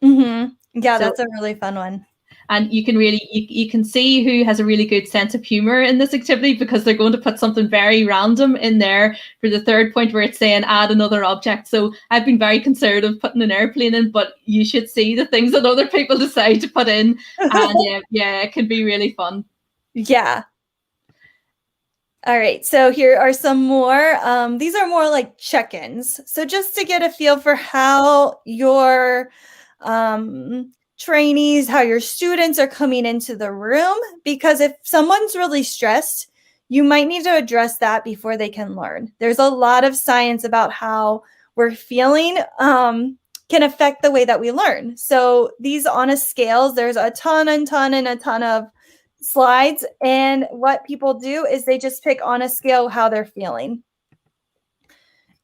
[SPEAKER 1] Mm-hmm. Yeah, so, that's a really fun one.
[SPEAKER 2] And you can really, you can see who has a really good sense of humor in this activity, because they're going to put something very random in there for the third point where it's saying add another object. So I've been very conservative putting an airplane in, but you should see the things that other people decide to put in. And yeah, it can be really fun.
[SPEAKER 1] Yeah. All right, so here are some more. These are more like check-ins. So just to get a feel for how your trainees, how your students are coming into the room, because if someone's really stressed, you might need to address that before they can learn. There's a lot of science about how we're feeling can affect the way that we learn. So these on a scales, there's a ton of slides, and what people do is they just pick on a scale how they're feeling.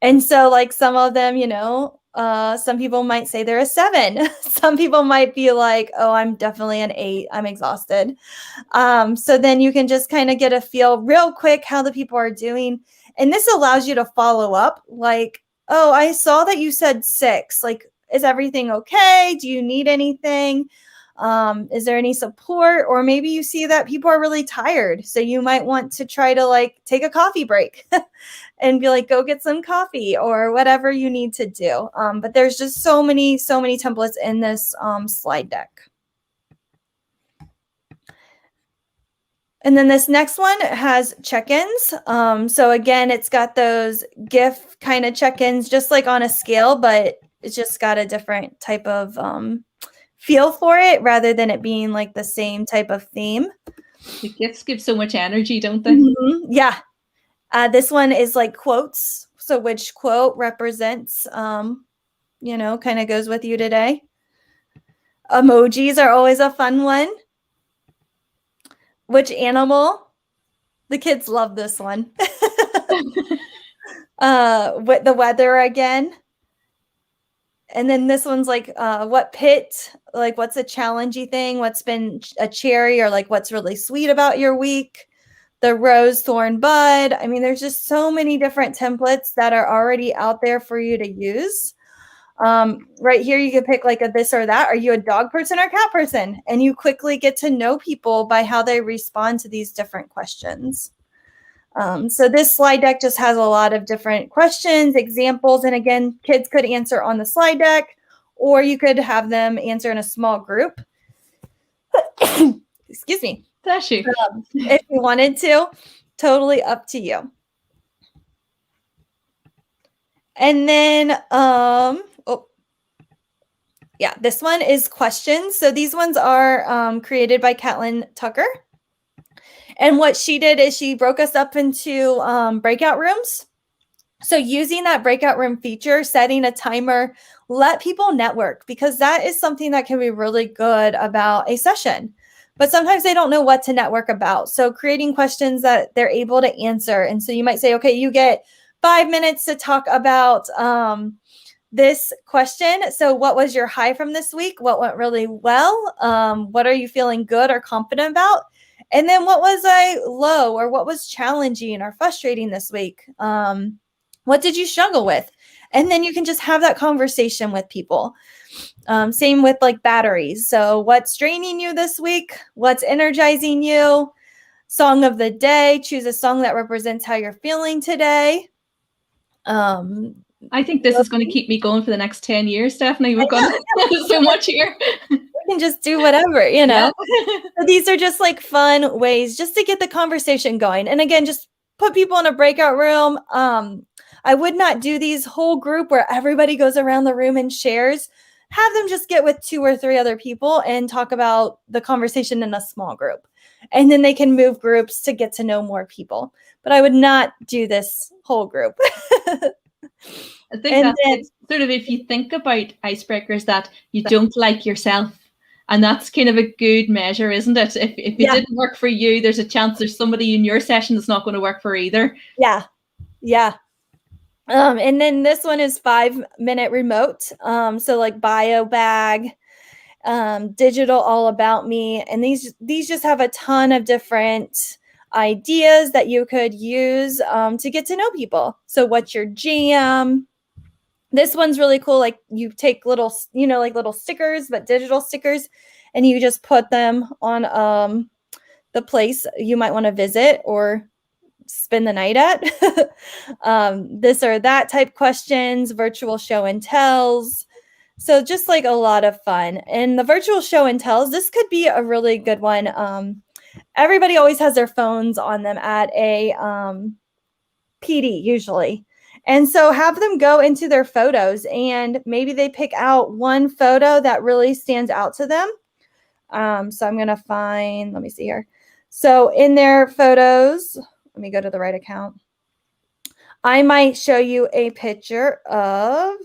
[SPEAKER 1] And so like some of them, you know, some people might say they're a 7. Some people might be like, oh, I'm definitely an 8. I'm exhausted. So then you can just kind of get a feel real quick how the people are doing. And this allows you to follow up like, oh, I saw that you said 6. Like, is everything okay? Do you need anything? Is there any support? Or maybe you see that people are really tired. So you might want to try to like take a coffee break and be like, go get some coffee or whatever you need to do. But there's just so many templates in this slide deck. And then this next one has check-ins. So again, it's got those GIF kind of check-ins, just like on a scale, but It's just got a different type of feel for it rather than it being like the same type of theme.
[SPEAKER 2] The gifts give so much energy, don't they?
[SPEAKER 1] Mm-hmm. Yeah. This one is like quotes. So which quote represents, you know, kind of goes with you today. Emojis are always a fun one. Which animal? The kids love this one. With the weather again. And then this one's like, what pit? Like, what's a challenging thing? What's been a cherry, or like what's really sweet about your week? The rose, thorn, bud. I mean, there's just so many different templates that are already out there for you to use. Right here, you can pick like a this or that. Are you a dog person or cat person? And you quickly get to know people by how they respond to these different questions. So this slide deck just has a lot of different questions, examples, and again, kids could answer on the slide deck, or you could have them answer in a small group. Excuse me.
[SPEAKER 2] Bless you.
[SPEAKER 1] If you wanted to, totally up to you. And then, yeah, this one is questions. So these ones are created by Catlin Tucker. And what she did is she broke us up into breakout rooms. So using that breakout room feature, setting a timer, let people network, because that is something that can be really good about a session. But sometimes they don't know what to network about. So creating questions that they're able to answer. And so you might say, okay, you get 5 minutes to talk about this question. So what was your high from this week? What went really well? What are you feeling good or confident about? And then what was I low, or what was challenging or frustrating this week? What did you struggle with? And then you can just have that conversation with people. Same with like batteries. So what's draining you this week? What's energizing you? Song of the day. Choose a song that represents how you're feeling today.
[SPEAKER 2] I think this is going to keep me going for the next 10 years, Stephanie. We've got so much here.
[SPEAKER 1] We can just do whatever, you know. Yeah. So these are just like fun ways just to get the conversation going. And again, just put people in a breakout room. I would not do these whole group where everybody goes around the room and shares. Have them just get with 2 or 3 other people and talk about the conversation in a small group. And then they can move groups to get to know more people. But I would not do this whole group.
[SPEAKER 2] I think that's sort of, if you think about icebreakers that you don't like yourself, and that's kind of a good measure, isn't it? If it didn't work for you, there's a chance there's somebody in your session that's not going to work for either.
[SPEAKER 1] Yeah. Yeah. And then this one is 5-minute remote. So like bio bag, digital all about me. And these just have a ton of different ideas that you could use to get to know people. So what's your jam? This one's really cool. Like you take little, you know, like little stickers, but digital stickers, and you just put them on the place you might want to visit or spend the night at. This or that type questions, virtual show and tells. So just like a lot of fun. And the virtual show and tells, this could be a really good one. Everybody always has their phones on them at a PD usually. And so have them go into their photos, and maybe they pick out one photo that really stands out to them. So I'm going to find, let me see here. So in their photos, let me go to the right account. I might show you a picture of,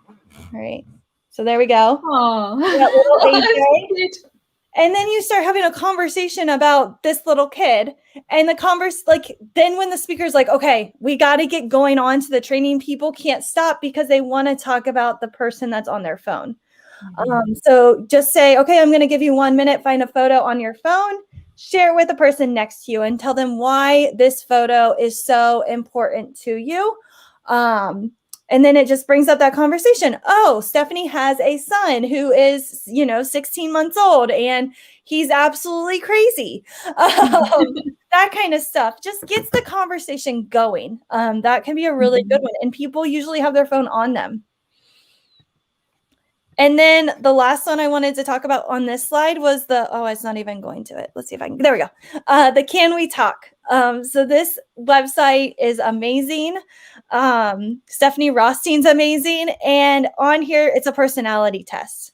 [SPEAKER 1] all right. So there we go.
[SPEAKER 2] Oh,
[SPEAKER 1] and then you start having a conversation about this little kid, and then when the speaker's like, okay, we got to get going on to the training, people can't stop because they want to talk about the person that's on their phone. Mm-hmm. So just say, okay, I'm going to give you 1 minute, find a photo on your phone, share it with the person next to you, and tell them why this photo is so important to you. And then it just brings up that conversation. Oh, Stephanie has a son who is, 16 months old, and he's absolutely crazy. That kind of stuff just gets the conversation going. That can be a really good one. And people usually have their phone on them. And then the last one I wanted to talk about on this slide was it's not even going to it. Let's see if I can, there we go. The Can We Talk? So this website is amazing. Stephanie Rothstein's amazing. And on here, it's a personality test.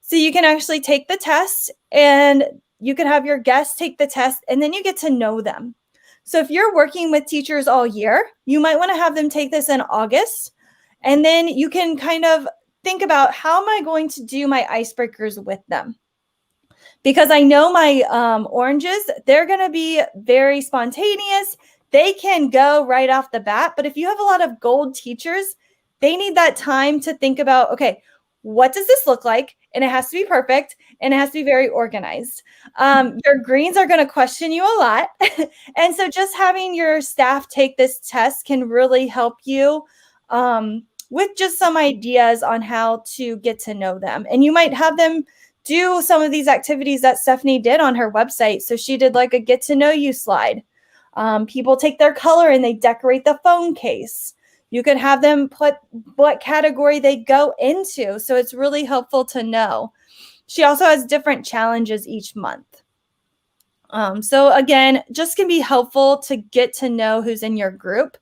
[SPEAKER 1] So you can actually take the test and you can have your guests take the test and then you get to know them. So if you're working with teachers all year, you might want to have them take this in August. And then you can kind of think about, how am I going to do my icebreakers with them? Because I know my oranges, they're going to be very spontaneous. They can go right off the bat. But if you have a lot of gold teachers, they need that time to think about, okay, what does this look like? And it has to be perfect and it has to be very organized. Your greens are going to question you a lot. And so just having your staff take this test can really help you with just some ideas on how to get to know them. And you might have them do some of these activities that Stephanie did on her website. So she did like a get to know you slide. People take their color and they decorate the phone case. You could have them put what category they go into. So it's really helpful to know. She also has different challenges each month. So again, just can be helpful to get to know who's in your group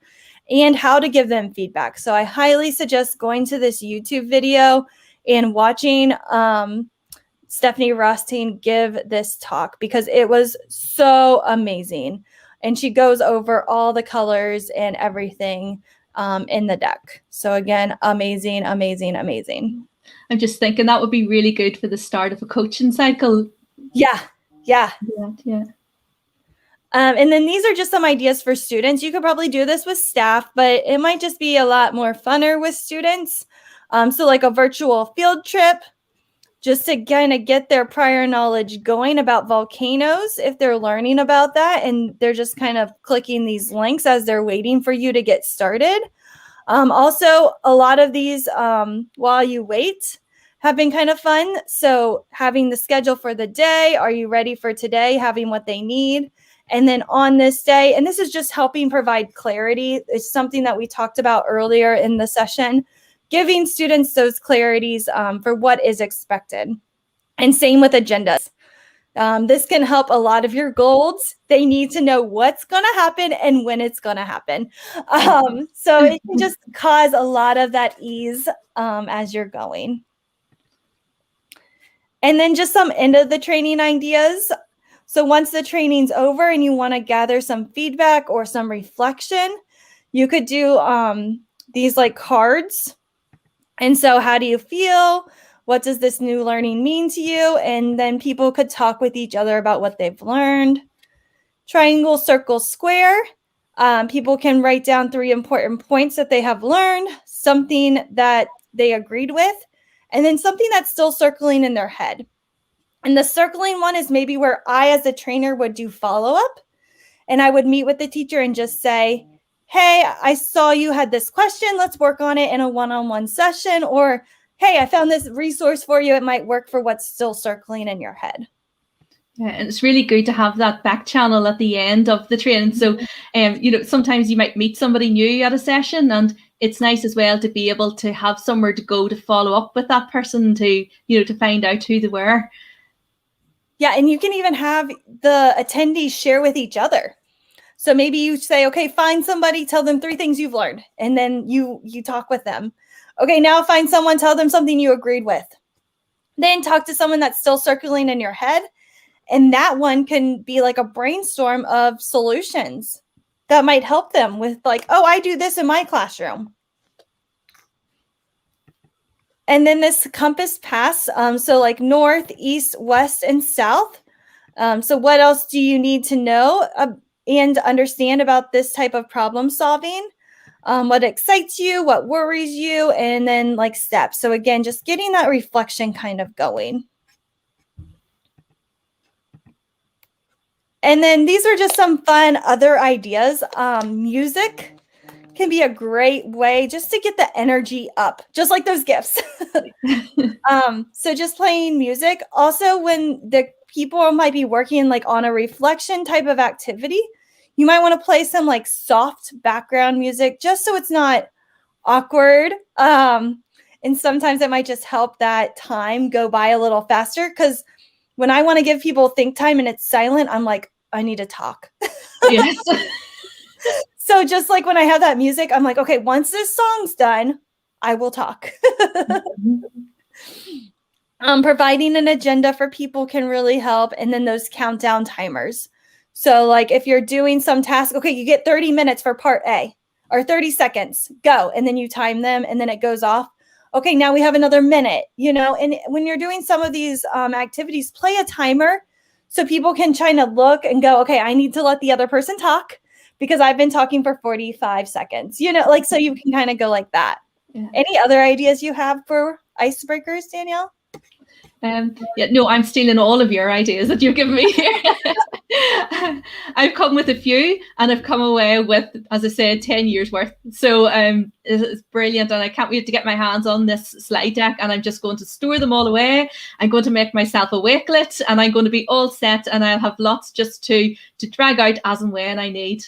[SPEAKER 1] and how to give them feedback. So I highly suggest going to this YouTube video and watching Stephanie Rothstein give this talk, because it was so amazing. And she goes over all the colors and everything in the deck. So again, amazing, amazing, amazing.
[SPEAKER 2] I'm just thinking that would be really good for the start of a coaching cycle.
[SPEAKER 1] Yeah.
[SPEAKER 2] And
[SPEAKER 1] then these are just some ideas for students. You could probably do this with staff, but it might just be a lot more funner with students. So like a virtual field trip, just to kind of get their prior knowledge going about volcanoes if they're learning about that. And they're just kind of clicking these links as they're waiting for you to get started. Also, a lot of these while you wait have been kind of fun. So having the schedule for the day, are you ready for today? Having what they need. And then on this day, and this is just helping provide clarity. It's something that we talked about earlier in the session, giving students those clarities for what is expected. And same with agendas. This can help a lot of your golds. They need to know what's going to happen and when it's going to happen. So it can just cause a lot of that ease as you're going. And then just some end of the training ideas. So once the training's over and you want to gather some feedback or some reflection, you could do these like cards. And so how do you feel? What does this new learning mean to you? And then people could talk with each other about what they've learned. Triangle, circle, square. People can write down 3 important points that they have learned, something that they agreed with, and then something that's still circling in their head. And the circling one is maybe where I, as a trainer, would do follow-up. And I would meet with the teacher and just say, hey, I saw you had this question. Let's work on it in a one-on-one session. Or, hey, I found this resource for you. It might work for what's still circling in your head.
[SPEAKER 2] Yeah, and it's really good to have that back channel at the end of the training. So, sometimes you might meet somebody new at a session, and it's nice as well to be able to have somewhere to go to follow up with that person to find out who they were.
[SPEAKER 1] Yeah, and you can even have the attendees share with each other. So maybe you say, okay, find somebody, tell them 3 things you've learned, and then you talk with them. Okay, now find someone, tell them something you agreed with. Then talk to someone that's still circling in your head, and that one can be like a brainstorm of solutions that might help them with like, oh, I do this in my classroom. And then this compass pass, so like north, east, west, and south. So what else do you need to know and understand about this type of problem solving? What excites you, what worries you, and then like steps. So again, just getting that reflection kind of going. And then these are just some fun other ideas. Music can be a great way just to get the energy up, just like those gifts. So just playing music. Also, when the people might be working like on a reflection type of activity, you might want to play some like soft background music just so it's not awkward. And sometimes it might just help that time go by a little faster, because when I want to give people think time and it's silent, I'm like, I need to talk.
[SPEAKER 2] Yes.
[SPEAKER 1] So just like when I have that music, I'm like, okay, once this song's done, I will talk. Providing an agenda for people can really help. And then those countdown timers. So like if you're doing some task, okay, you get 30 minutes for part A or 30 seconds, go. And then you time them and then it goes off. Okay, now we have another minute, and when you're doing some of these activities, play a timer so people can kind of look and go, okay, I need to let the other person talk because I've been talking for 45 seconds, so you can kind of go like that. Yeah. Any other ideas you have for icebreakers, Danielle?
[SPEAKER 2] Yeah, no, I'm stealing all of your ideas that you've given me here. I've come with a few and I've come away with, as I said, 10 years worth. So it's brilliant. And I can't wait to get my hands on this slide deck and I'm just going to store them all away. I'm going to make myself a wakelet and I'm going to be all set and I'll have lots just to drag out as and when I need.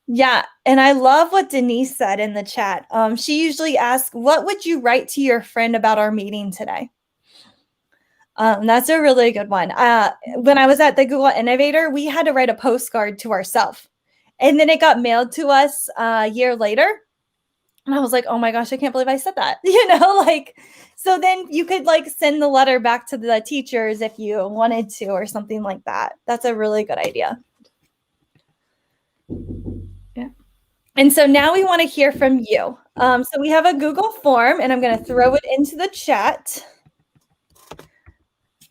[SPEAKER 1] Yeah. And I love what Denise said in the chat. She usually asks, what would you write to your friend about our meeting today? That's a really good one. When I was at the Google Innovator, we had to write a postcard to ourselves. And then it got mailed to us a year later. And I was like, oh my gosh, I can't believe I said that. So then you could send the letter back to the teachers if you wanted to or something like that. That's a really good idea. Yeah. And so now we want to hear from you. So we have a Google form and I'm going to throw it into the chat.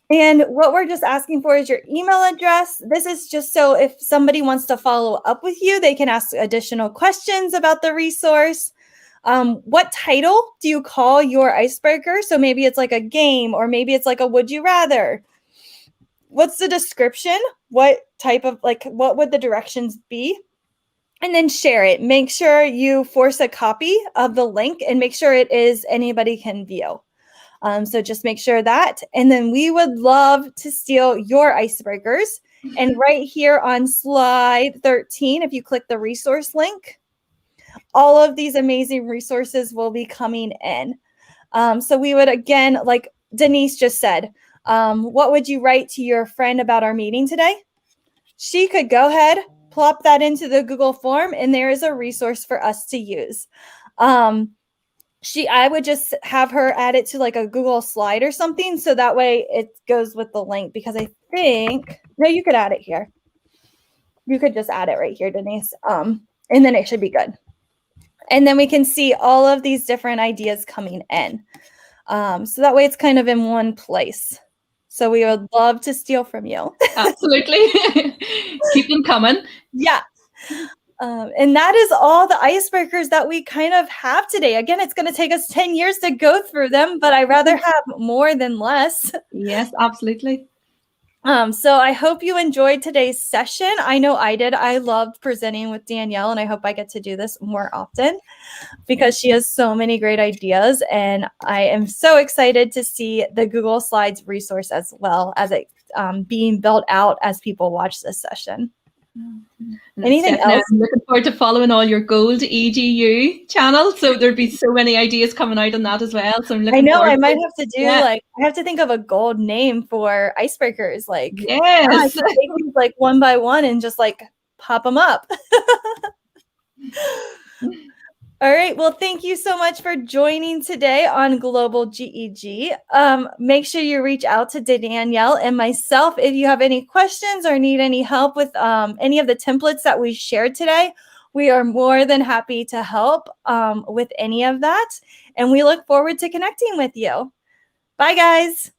[SPEAKER 1] And what we're just asking for is your email address. This is just so if somebody wants to follow up with you, they can ask additional questions about the resource. What title do you call your icebreaker? So maybe it's like a game or maybe it's like a would you rather. What's the description? What type of what would the directions be? And then share it. Make sure you force a copy of the link and make sure it is anybody can view. So just make sure that, and then we would love to steal your icebreakers. And right here on slide 13, if you click the resource link, all of these amazing resources will be coming in. So we would, again, like Denise just said, what would you write to your friend about our meeting today? She could go ahead, plop that into the Google form, and there is a resource for us to use. I would just have her add it to a Google slide or something. So that way it goes with the link because I think, no, you could add it here. You could just add it right here, Denise. And then it should be good. And then we can see all of these different ideas coming in. So that way it's kind of in one place. So we would love to steal from you.
[SPEAKER 2] Absolutely. Keep them coming.
[SPEAKER 1] Yeah. And that is all the icebreakers that we kind of have today. Again, it's going to take us 10 years to go through them, but I'd rather have more than less.
[SPEAKER 2] Yes, absolutely.
[SPEAKER 1] So I hope you enjoyed today's session. I know I did. I loved presenting with Danielle, and I hope I get to do this more often because she has so many great ideas. And I am so excited to see the Google Slides resource as well as it being built out as people watch this session. Anything else?
[SPEAKER 2] I'm looking forward to following all your Gold EDU channel. So there'd be so many ideas coming out on that as well. So I'm looking
[SPEAKER 1] I might have to do I have to think of a gold name for icebreakers.
[SPEAKER 2] Yes,
[SPEAKER 1] take these one by one and just pop them up. All right. Well, thank you so much for joining today on Global GEG. Make sure you reach out to Danielle and myself if you have any questions or need any help with any of the templates that we shared today. We are more than happy to help with any of that. And we look forward to connecting with you. Bye, guys.